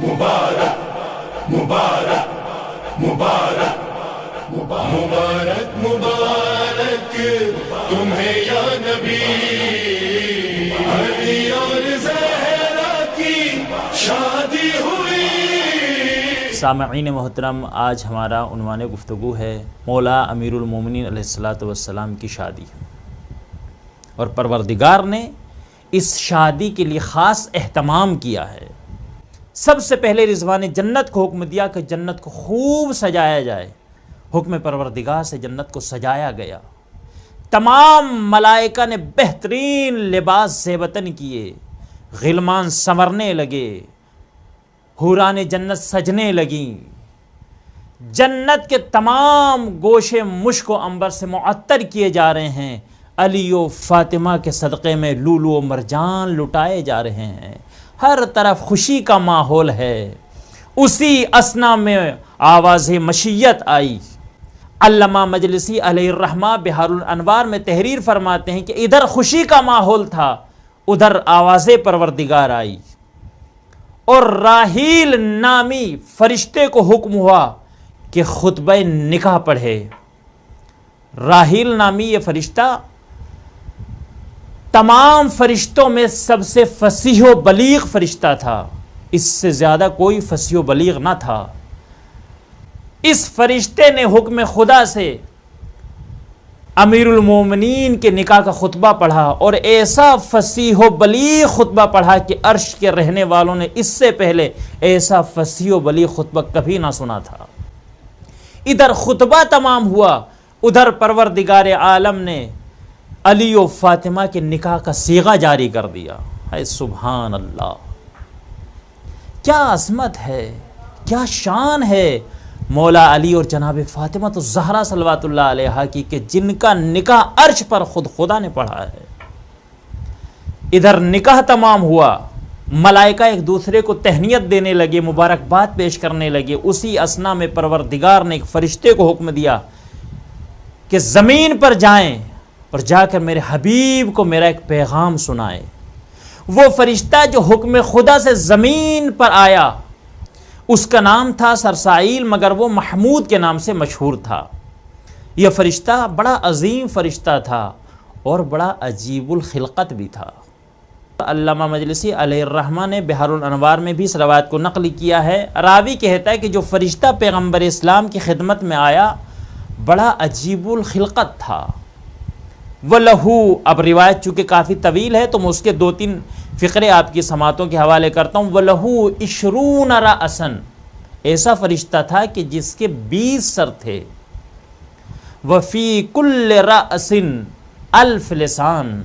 مبارک مبارک مبارک مبارک مبارک تمہیں یا نبی، علی اور زہرا کی شادی ہوئی۔ سامعین محترم، آج ہمارا عنوان گفتگو ہے مولا امیر المومنین علیہ السلام کی شادی، اور پروردگار نے اس شادی کے لیے خاص اہتمام کیا ہے۔ سب سے پہلے رضوان جنت کو حکم دیا کہ جنت کو خوب سجایا جائے۔ حکم پروردگار سے جنت کو سجایا گیا، تمام ملائکہ نے بہترین لباس زیبتن کیے، غلمان سنورنے لگے، حوران جنت سجنے لگیں، جنت کے تمام گوشے مشک و عنبر سے معطر کیے جا رہے ہیں، علی و فاطمہ کے صدقے میں لولو و مرجان لٹائے جا رہے ہیں، ہر طرف خوشی کا ماحول ہے۔ اسی اثنا میں آواز مشیت آئی۔ علامہ مجلسی علیہ الرحمہ بحار الانوار میں تحریر فرماتے ہیں کہ ادھر خوشی کا ماحول تھا، ادھر آواز پروردگار آئی، اور راحیل نامی فرشتے کو حکم ہوا کہ خطبہ نکاح پڑھے۔ راحیل نامی یہ فرشتہ تمام فرشتوں میں سب سے فصیح و بلیغ فرشتہ تھا، اس سے زیادہ کوئی فصیح و بلیغ نہ تھا۔ اس فرشتے نے حکم خدا سے امیر المومنین کے نکاح کا خطبہ پڑھا، اور ایسا فصیح و بلیغ خطبہ پڑھا کہ عرش کے رہنے والوں نے اس سے پہلے ایسا فصیح و بلیغ خطبہ کبھی نہ سنا تھا۔ ادھر خطبہ تمام ہوا، ادھر پروردگار عالم نے علی و فاطمہ کے نکاح کا صیغہ جاری کر دیا۔ اے سبحان اللہ، کیا عظمت ہے، کیا شان ہے مولا علی اور جناب فاطمہ تو زہرا صلوات اللہ علیہا کی، کہ جن کا نکاح عرش پر خود خدا نے پڑھا ہے۔ ادھر نکاح تمام ہوا، ملائکہ ایک دوسرے کو تہنیت دینے لگے، مبارکباد پیش کرنے لگے۔ اسی اثنا میں پروردگار نے ایک فرشتے کو حکم دیا کہ زمین پر جائیں اور جا کر میرے حبیب کو میرا ایک پیغام سنائے۔ وہ فرشتہ جو حکم خدا سے زمین پر آیا، اس کا نام تھا سرسائیل، مگر وہ محمود کے نام سے مشہور تھا۔ یہ فرشتہ بڑا عظیم فرشتہ تھا اور بڑا عجیب الخلقت بھی تھا۔ علامہ مجلسی علیہ الرحمہ نے بحار الانوار میں بھی اس روایت کو نقل کیا ہے۔ راوی کہتا ہے کہ جو فرشتہ پیغمبر اسلام کی خدمت میں آیا بڑا عجیب الخلقت تھا۔ وَلَهُ، اب روایت چونکہ کافی طویل ہے تو میں اس کے 2-3 فقرے آپ کی سماعتوں کے حوالے کرتا ہوں۔ وَلَهُ 20 رأساً، ایسا فرشتہ تھا کہ جس کے 20 سر تھے۔ وَفِي كُلِّ رَأْسٍ 1000 لسان،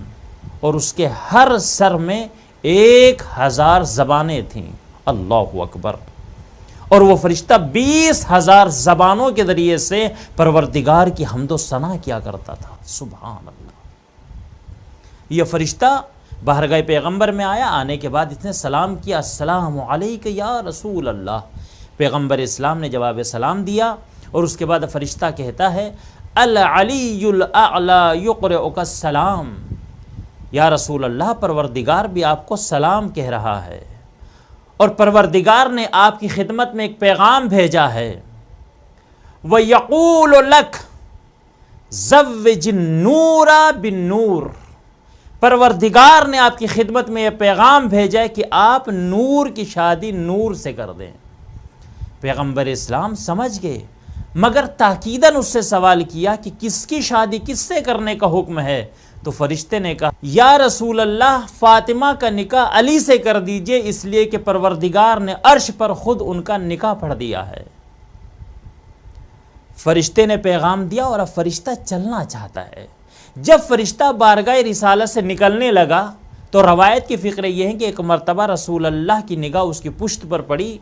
اور اس کے ہر سر میں 1000 زبانیں تھیں۔ اللہ اکبر۔ اور وہ فرشتہ 20,000 زبانوں کے ذریعے سے پروردگار کی حمد و ثنا کیا کرتا تھا۔ سبحان اللہ۔ یہ فرشتہ بارگاہ پیغمبر میں آیا، آنے کے بعد اس نے سلام کیا، السلام علیک یا رسول اللہ۔ پیغمبر اسلام نے جواب سلام دیا، اور اس کے بعد فرشتہ کہتا ہے العلی الاعلی یقرئک السلام، یا رسول اللہ پروردگار بھی آپ کو سلام کہہ رہا ہے، اور پروردگار نے آپ کی خدمت میں ایک پیغام بھیجا ہے۔ وَيَقُولُ لَكَ زَوِّجِ النُّورَ بِالنُّورِ، پروردگار نے آپ کی خدمت میں یہ پیغام بھیجا ہے کہ آپ نور کی شادی نور سے کر دیں۔ پیغمبر اسلام سمجھ گئے، مگر تاکیداً اس سے سوال کیا کہ کس کی شادی کس سے کرنے کا حکم ہے؟ تو فرشتے نے کہا یا رسول اللہ فاطمہ کا نکاح علی سے کر دیجئے، اس لیے کہ پروردگار نے عرش پر خود ان کا نکاح پڑھ دیا ہے۔ فرشتے نے پیغام دیا، اور اب فرشتہ چلنا چاہتا ہے۔ جب فرشتہ بارگاہ رسالت سے نکلنے لگا تو روایت کی فقرے یہ ہیں کہ ایک مرتبہ رسول اللہ کی نگاہ اس کی پشت پر پڑی،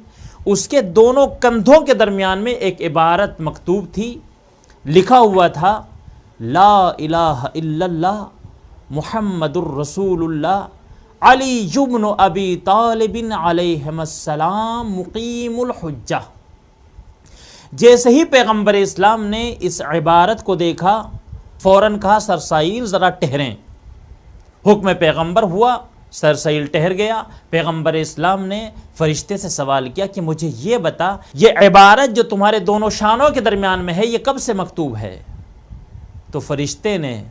اس کے دونوں کندھوں کے درمیان میں ایک عبارت مکتوب تھی، لکھا ہوا تھا لا الہ الا اللہ محمد الرسول اللہ علی بن ابی طالب علیہم السلام مقیم الحجہ۔ جیسے ہی پیغمبر اسلام نے اس عبارت کو دیکھا، فوراً کہا سرسائیل ذرا ٹھہریں۔ حکم پیغمبر ہوا سرسیل ٹہر گیا۔ پیغمبر اسلام نے فرشتے سے سوال کیا کہ مجھے یہ بتا، یہ عبارت جو تمہارے دونوں شانوں کے درمیان میں ہے یہ کب سے مکتوب ہے؟ تو فرشتے نے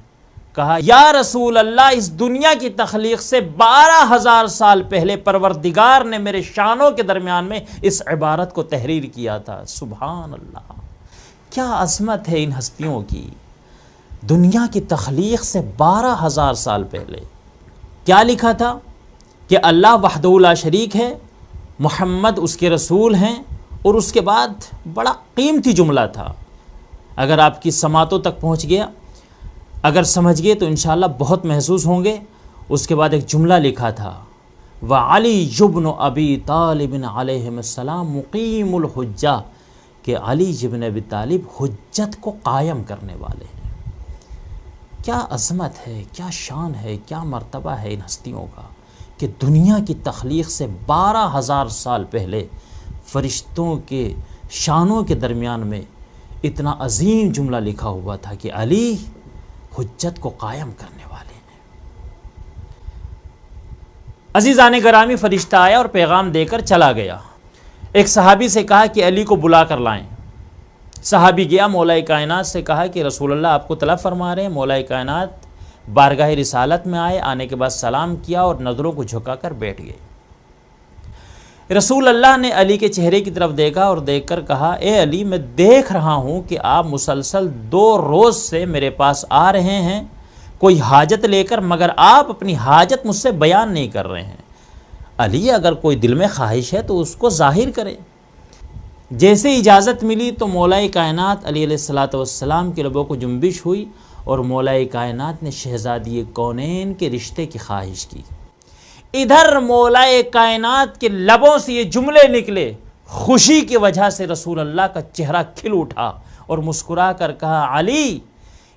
کہا یا رسول اللہ، اس دنیا کی تخلیق سے 12,000 سال پہلے پروردگار نے میرے شانوں کے درمیان میں اس عبارت کو تحریر کیا تھا۔ سبحان اللہ، کیا عظمت ہے ان ہستیوں کی۔ دنیا کی تخلیق سے 12,000 سال پہلے کیا لکھا تھا؟ کہ اللہ وحدہ لا شریک ہے، محمد اس کے رسول ہیں، اور اس کے بعد بڑا قیمتی جملہ تھا، اگر آپ کی سماعتوں تک پہنچ گیا، اگر سمجھ گئے تو انشاءاللہ بہت محسوس ہوں گے۔ اس کے بعد ایک جملہ لکھا تھا وَعَلِيُّ بْنُ أَبِي طَالِبٍ عَلَيْهِمُ السَّلَامُ مُقِيمُ الْحُجَّةِ، کہ علی ابن ابی طالب حجت کو قائم کرنے والے ہیں۔ کیا عظمت ہے، کیا شان ہے، کیا مرتبہ ہے ان ہستیوں کا کہ دنیا کی تخلیق سے 12,000 سال پہلے فرشتوں کے شانوں کے درمیان میں اتنا عظیم جملہ لکھا ہوا تھا کہ علی حجت کو قائم کرنے والے ہیں۔ عزیزان گرامی، فرشتہ آیا اور پیغام دے کر چلا گیا۔ ایک صحابی سے کہا کہ علی کو بلا کر لائیں۔ صحابی گیا، مولا کائنات سے کہا کہ رسول اللہ آپ کو طلب فرما رہے ہیں۔ مولا کائنات بارگاہ رسالت میں آئے، آنے کے بعد سلام کیا اور نظروں کو جھکا کر بیٹھ گئے۔ رسول اللہ نے علی کے چہرے کی طرف دیکھا اور دیکھ کر کہا اے علی، میں دیکھ رہا ہوں کہ آپ مسلسل 2 روز سے میرے پاس آ رہے ہیں کوئی حاجت لے کر، مگر آپ اپنی حاجت مجھ سے بیان نہیں کر رہے ہیں۔ علی، اگر کوئی دل میں خواہش ہے تو اس کو ظاہر کرے۔ جیسے اجازت ملی تو مولا کائنات علیہ السلام کے لبوں کو جنبش ہوئی اور مولا کائنات نے شہزادی کونین کے رشتے کی خواہش کی۔ ادھر مولا کائنات کے لبوں سے یہ جملے نکلے، خوشی کی وجہ سے رسول اللہ کا چہرہ کھل اٹھا اور مسکرا کر کہا علی،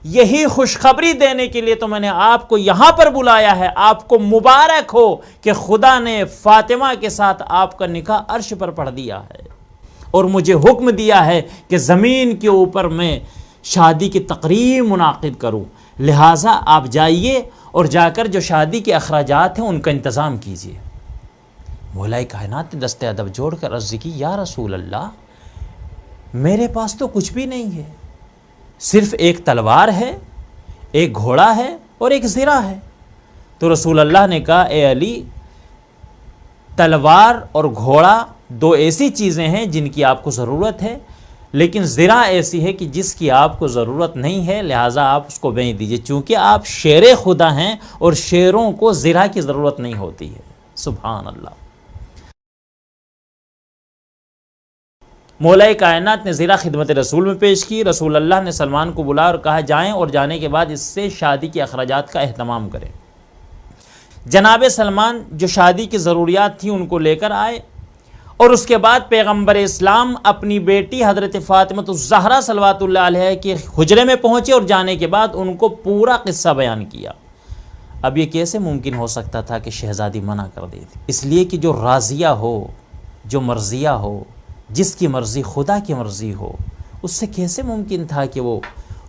یہی خوشخبری دینے کے لیے تو میں نے آپ کو یہاں پر بلایا ہے۔ آپ کو مبارک ہو کہ خدا نے فاطمہ کے ساتھ آپ کا نکاح عرش پر پڑھ دیا ہے اور مجھے حکم دیا ہے کہ زمین کے اوپر میں شادی کی تقریب منعقد کروں، لہٰذا آپ جائیے اور جا کر جو شادی کے اخراجات ہیں ان کا انتظام کیجیے۔ مولا کائنات نے دست ادب جوڑ کر عرض کی یا رسول اللہ، میرے پاس تو کچھ بھی نہیں ہے، صرف ایک تلوار ہے، ایک گھوڑا ہے اور ایک زرہ ہے۔ تو رسول اللہ نے کہا اے علی، تلوار اور گھوڑا 2 ایسی چیزیں ہیں جن کی آپ کو ضرورت ہے، لیکن زرہ ایسی ہے کہ جس کی آپ کو ضرورت نہیں ہے، لہٰذا آپ اس کو بیچ دیجئے، چونکہ آپ شیر خدا ہیں اور شیروں کو زرہ کی ضرورت نہیں ہوتی ہے۔ سبحان اللہ۔ مولا کائنات نے زرہ خدمت رسول میں پیش کی۔ رسول اللہ نے سلمان کو بلایا اور کہا جائیں اور جانے کے بعد اس سے شادی کے اخراجات کا اہتمام کریں۔ جناب سلمان جو شادی کی ضروریات تھیں ان کو لے کر آئے اور اس کے بعد پیغمبر اسلام اپنی بیٹی حضرت فاطمہ الزہرا صلوات اللہ علیہ کے حجرے میں پہنچے اور جانے کے بعد ان کو پورا قصہ بیان کیا۔ اب یہ کیسے ممکن ہو سکتا تھا کہ شہزادی منع کر دے تھی؟ اس لیے کہ جو راضیہ ہو، جو مرضیہ ہو، جس کی مرضی خدا کی مرضی ہو، اس سے کیسے ممکن تھا کہ وہ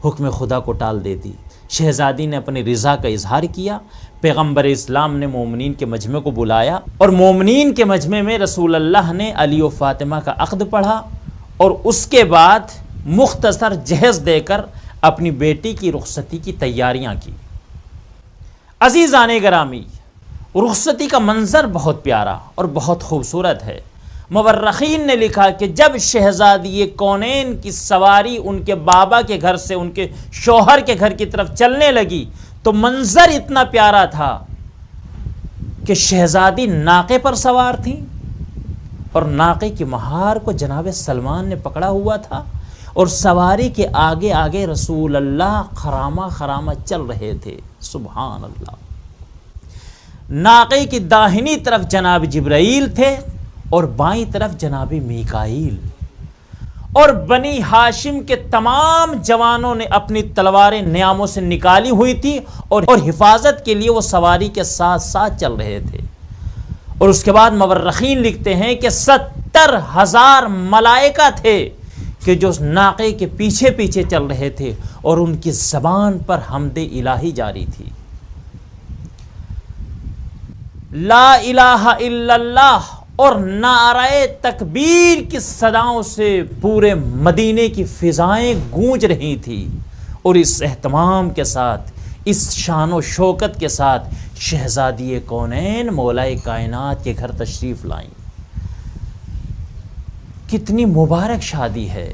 حکم خدا کو ٹال دیتی؟ شہزادی نے اپنی رضا کا اظہار کیا۔ پیغمبر اسلام نے مومنین کے مجمع کو بلایا اور مومنین کے مجمع میں رسول اللہ نے علی و فاطمہ کا عقد پڑھا اور اس کے بعد مختصر جہیز دے کر اپنی بیٹی کی رخصتی کی تیاریاں کی۔ عزیزان گرامی، رخصتی کا منظر بہت پیارا اور بہت خوبصورت ہے۔ مورخین نے لکھا کہ جب شہزادی کونین کی سواری ان کے بابا کے گھر سے ان کے شوہر کے گھر کی طرف چلنے لگی تو منظر اتنا پیارا تھا کہ شہزادی ناقے پر سوار تھی اور ناقے کی مہار کو جناب سلمان نے پکڑا ہوا تھا اور سواری کے آگے آگے رسول اللہ خرامہ خرامہ چل رہے تھے۔ سبحان اللہ۔ ناقے کی داہنی طرف جناب جبرائیل تھے اور بائیں طرف جناب میکائیل، اور بنی ہاشم کے تمام جوانوں نے اپنی تلواریں نیاموں سے نکالی ہوئی تھی اور حفاظت کے لیے وہ سواری کے ساتھ ساتھ چل رہے تھے۔ اور اس کے بعد مورخین لکھتے ہیں کہ 70,000 ملائکہ تھے کہ جو ناقے کے پیچھے پیچھے چل رہے تھے اور ان کی زبان پر حمد الہی جاری تھی۔ لا الہ الا اللہ اور نعرہ تکبیر کی صداؤں سے پورے مدینے کی فضائیں گونج رہی تھی، اور اس اہتمام کے ساتھ، اس شان و شوکت کے ساتھ شہزادی کونین مولا کائنات کے گھر تشریف لائیں۔ کتنی مبارک شادی ہے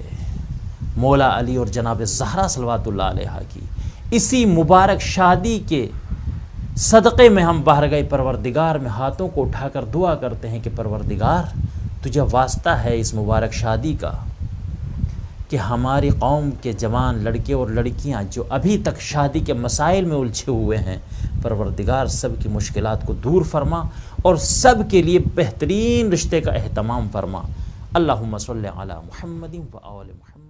مولا علی اور جناب زہرا صلوات اللہ علیہا کی۔ اسی مبارک شادی کے صدقے میں ہم بارگاہ پروردگار میں ہاتھوں کو اٹھا کر دعا کرتے ہیں کہ پروردگار تجھے واسطہ ہے اس مبارک شادی کا کہ ہماری قوم کے جوان لڑکے اور لڑکیاں جو ابھی تک شادی کے مسائل میں الجھے ہوئے ہیں، پروردگار سب کی مشکلات کو دور فرما اور سب کے لیے بہترین رشتے کا اہتمام فرما۔ اللہم صلی علی محمد و آل محمد۔